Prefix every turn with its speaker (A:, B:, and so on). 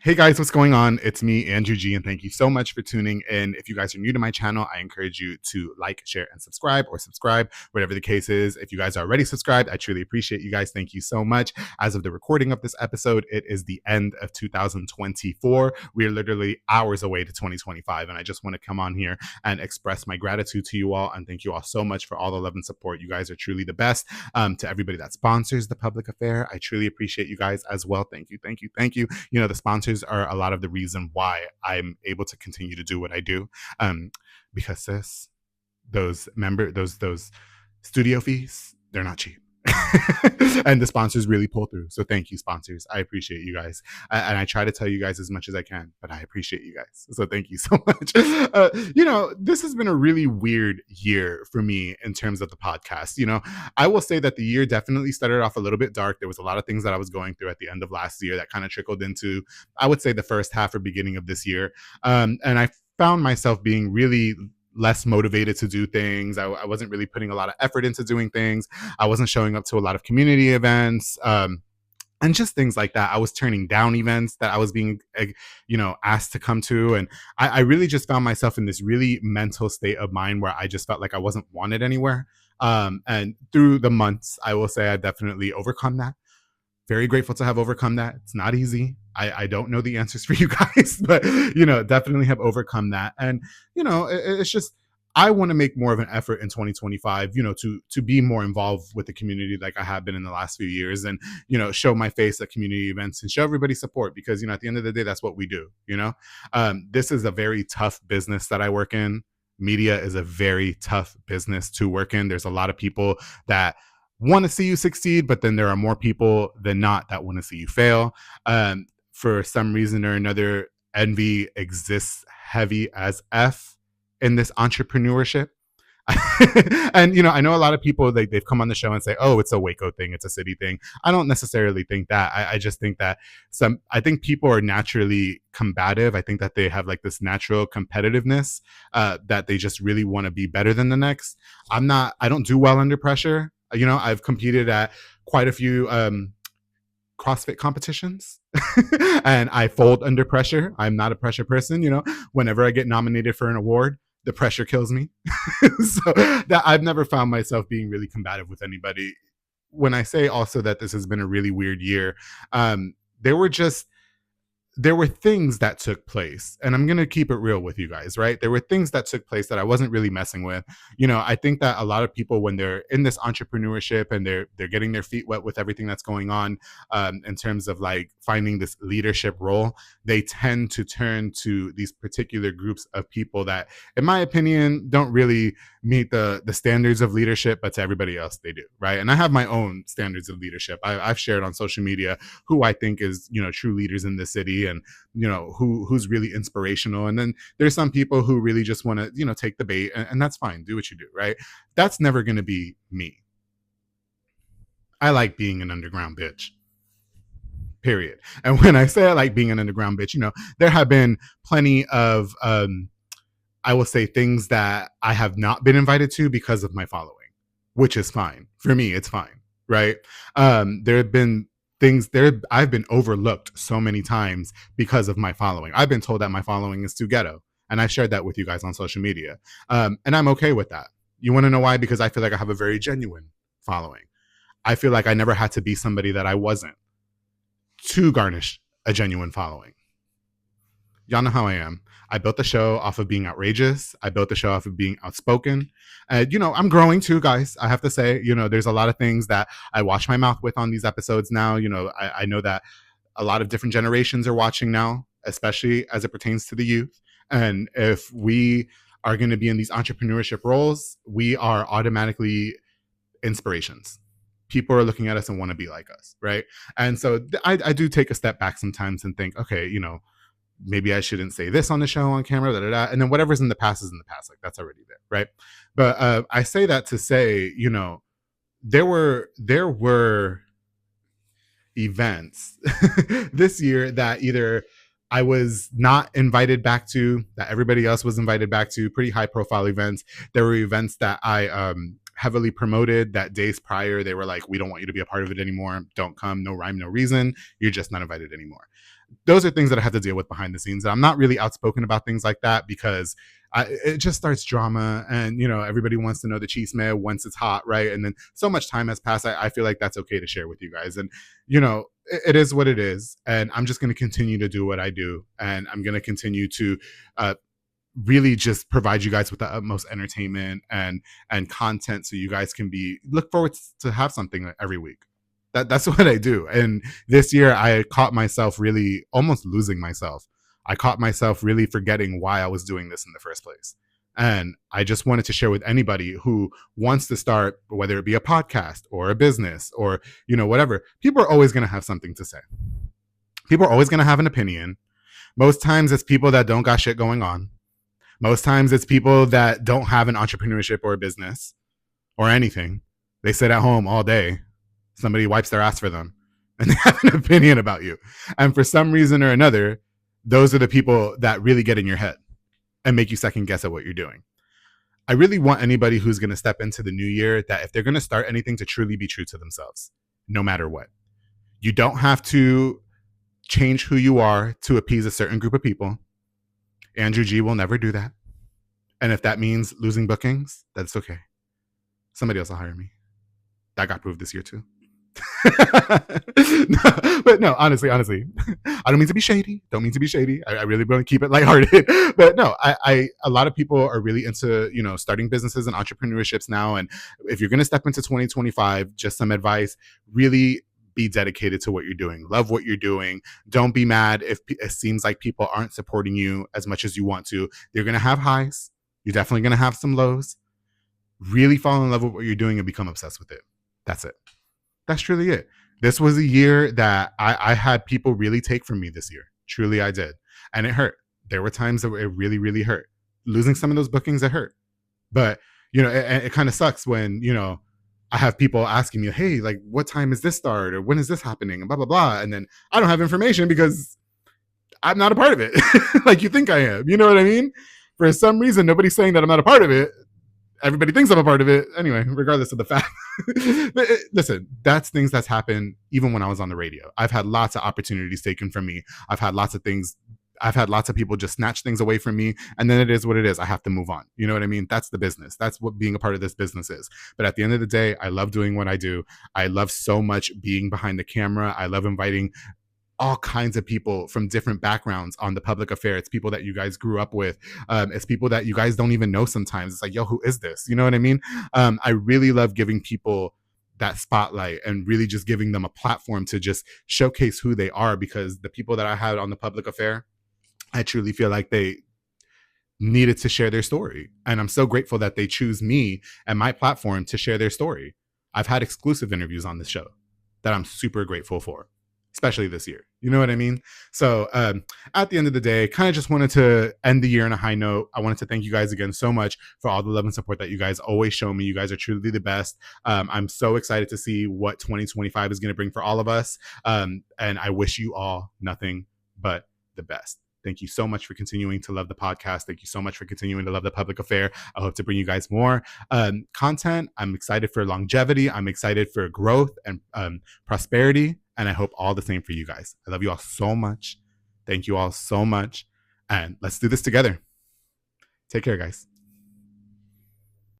A: Hey guys, what's going on? It's me, Andrew G, and thank you so much for tuning in. If you guys are new to my channel, I encourage you to like, share, and subscribe, whatever the case is. If you guys are already subscribed, I truly appreciate you guys. Thank you so much. As of the recording of this episode, it is the end of 2024. We are literally hours away to 2025, and I just want to come on here and express my gratitude to you all and thank you all so much for all the love and support. You guys are truly the best. To everybody that sponsors the public affair, I truly appreciate you guys as well. Thank you, thank you, thank you. You know, the sponsors are a lot of the reason why I'm able to continue to do what I do. Because those studio fees, they're not cheap. And the sponsors really pull through. So thank you, sponsors. I appreciate you guys. And I try to tell you guys as much as I can, but I appreciate you guys. So thank you so much. This has been a really weird year for me in terms of the podcast. I will say that the year definitely started off a little bit dark. There was a lot of things that I was going through at the end of last year that kind of trickled into, I would say, the first half or beginning of this year. And I found myself being really less motivated to do things. I wasn't really putting a lot of effort into doing things. I wasn't showing up to a lot of community events. And just things like that. I was turning down events that I was being, asked to come to. And I really just found myself in this really mental state of mind where I just felt like I wasn't wanted anywhere. And through the months, I will say I definitely overcome that. Very grateful to have overcome that. It's not easy. I don't know the answers for you guys, but definitely have overcome that. And it's just, I want to make more of an effort in 2025, to be more involved with the community like I have been in the last few years, and show my face at community events and show everybody support, because at the end of the day, that's what we do. This is a very tough business that I work in. Media is a very tough business to work in. There's a lot of people that want to see you succeed, but then there are more people than not that want to see you fail. For some reason or another, envy exists heavy as F in this entrepreneurship. And I know a lot of people, they've come on the show and say, oh, it's a Waco thing, it's a city thing. I don't necessarily think that. I just think that I think people are naturally combative. I think that they have like this natural competitiveness, that they just really want to be better than the next. I don't do well under pressure. I've competed at quite a few CrossFit competitions and I fold under pressure. I'm not a pressure person. Whenever I get nominated for an award, the pressure kills me. So that I've never found myself being really combative with anybody. When I say also that this has been a really weird year, there were things that took place, and I'm going to keep it real with you guys, right? There were things that took place that I wasn't really messing with. I think that a lot of people, when they're in this entrepreneurship and they're getting their feet wet with everything that's going on, in terms of like finding this leadership role, they tend to turn to these particular groups of people that, in my opinion, don't really meet the standards of leadership, but to everybody else they do, right? And I have my own standards of leadership. I've shared on social media who I think is true leaders in the city, and who's really inspirational. And then there's some people who really just want to take the bait, and that's fine. Do what you do, right? That's never going to be me. I like being an underground bitch, period. And when I say I like being an underground bitch, there have been plenty of I will say things that I have not been invited to because of my following, which is fine. For me, it's fine, right? There have been things there. I've been overlooked so many times because of my following. I've been told that my following is too ghetto, and I shared that with you guys on social media. And I'm okay with that. You want to know why? Because I feel like I have a very genuine following. I feel like I never had to be somebody that I wasn't to garnish a genuine following. Y'all know how I am. I built the show off of being outrageous. I built the show off of being outspoken. I'm growing too, guys. I have to say, there's a lot of things that I wash my mouth with on these episodes now. I know that a lot of different generations are watching now, especially as it pertains to the youth. And if we are going to be in these entrepreneurship roles, we are automatically inspirations. People are looking at us and want to be like us, right? And so I do take a step back sometimes and think, okay, maybe I shouldn't say this on the show on camera, and then whatever's in the past is in the past. Like, that's already there, right? But I say that to say, there were events this year that either I was not invited back to, that everybody else was invited back to, pretty high profile events. There were events that I heavily promoted that days prior they were like, we don't want you to be a part of it anymore, don't come, no rhyme, no reason, you're just not invited anymore. Those are things that I have to deal with behind the scenes. And I'm not really outspoken about things like that because it just starts drama, and everybody wants to know the chisme once it's hot, right? And then so much time has passed. I feel like that's okay to share with you guys, and it is what it is, and I'm just going to continue to do what I do, and I'm going to continue to uh, really just provide you guys with the utmost entertainment and content, so you guys can be look forward to have something every week. That's what I do. And this year I caught myself really almost losing myself. I caught myself really forgetting why I was doing this in the first place. And I just wanted to share with anybody who wants to start, whether it be a podcast or a business or whatever. People are always going to have something to say. People are always going to have an opinion. Most times it's people that don't got shit going on. Most times it's people that don't have an entrepreneurship or a business or anything. They sit at home all day. Somebody wipes their ass for them and they have an opinion about you. And for some reason or another, those are the people that really get in your head and make you second guess at what you're doing. I really want anybody who's going to step into the new year that if they're going to start anything, to truly be true to themselves, no matter what. You don't have to change who you are to appease a certain group of people. Andrew G will never do that. And if that means losing bookings, that's okay. Somebody else will hire me. That got proved this year too. But no, honestly, I don't mean to be shady. I really want to keep it lighthearted. But no, a lot of people are really into, starting businesses and entrepreneurships now. And if you're going to step into 2025, just some advice, really be dedicated to what you're doing. Love what you're doing. Don't be mad if it seems like people aren't supporting you as much as you want to. You're going to have highs. You're definitely going to have some lows. Really fall in love with what you're doing and become obsessed with it. That's it. That's truly it. This was a year that I had people really take from me this year. Truly, I did. And it hurt. There were times that it really, really hurt. Losing some of those bookings, it hurt. But, it kind of sucks when, I have people asking me, hey, like, what time is this start? Or when is this happening? And blah, blah, blah. And then I don't have information because I'm not a part of it. Like you think I am. You know what I mean? For some reason, nobody's saying that I'm not a part of it. Everybody thinks I'm a part of it. Anyway, regardless of the fact. But listen, that's things that's happened even when I was on the radio. I've had lots of opportunities taken from me. I've had lots of people just snatch things away from me, and then it is what it is. I have to move on. You know what I mean? That's the business. That's what being a part of this business is. But at the end of the day, I love doing what I do. I love so much being behind the camera. I love inviting all kinds of people from different backgrounds on the public affair. It's people that you guys grew up with. It's people that you guys don't even know sometimes. It's like, yo, who is this? You know what I mean? I really love giving people that spotlight and really just giving them a platform to just showcase who they are, because the people that I had on the public affair, I truly feel like they needed to share their story. And I'm so grateful that they choose me and my platform to share their story. I've had exclusive interviews on this show that I'm super grateful for, especially this year. You know what I mean? So at the end of the day, kind of just wanted to end the year on a high note. I wanted to thank you guys again so much for all the love and support that you guys always show me. You guys are truly the best. I'm so excited to see what 2025 is going to bring for all of us. And I wish you all nothing but the best. Thank you so much for continuing to love the podcast. Thank you so much for continuing to love the public affair. I hope to bring you guys more content. I'm excited for longevity. I'm excited for growth and prosperity. And I hope all the same for you guys. I love you all so much. Thank you all so much. And let's do this together. Take care, guys.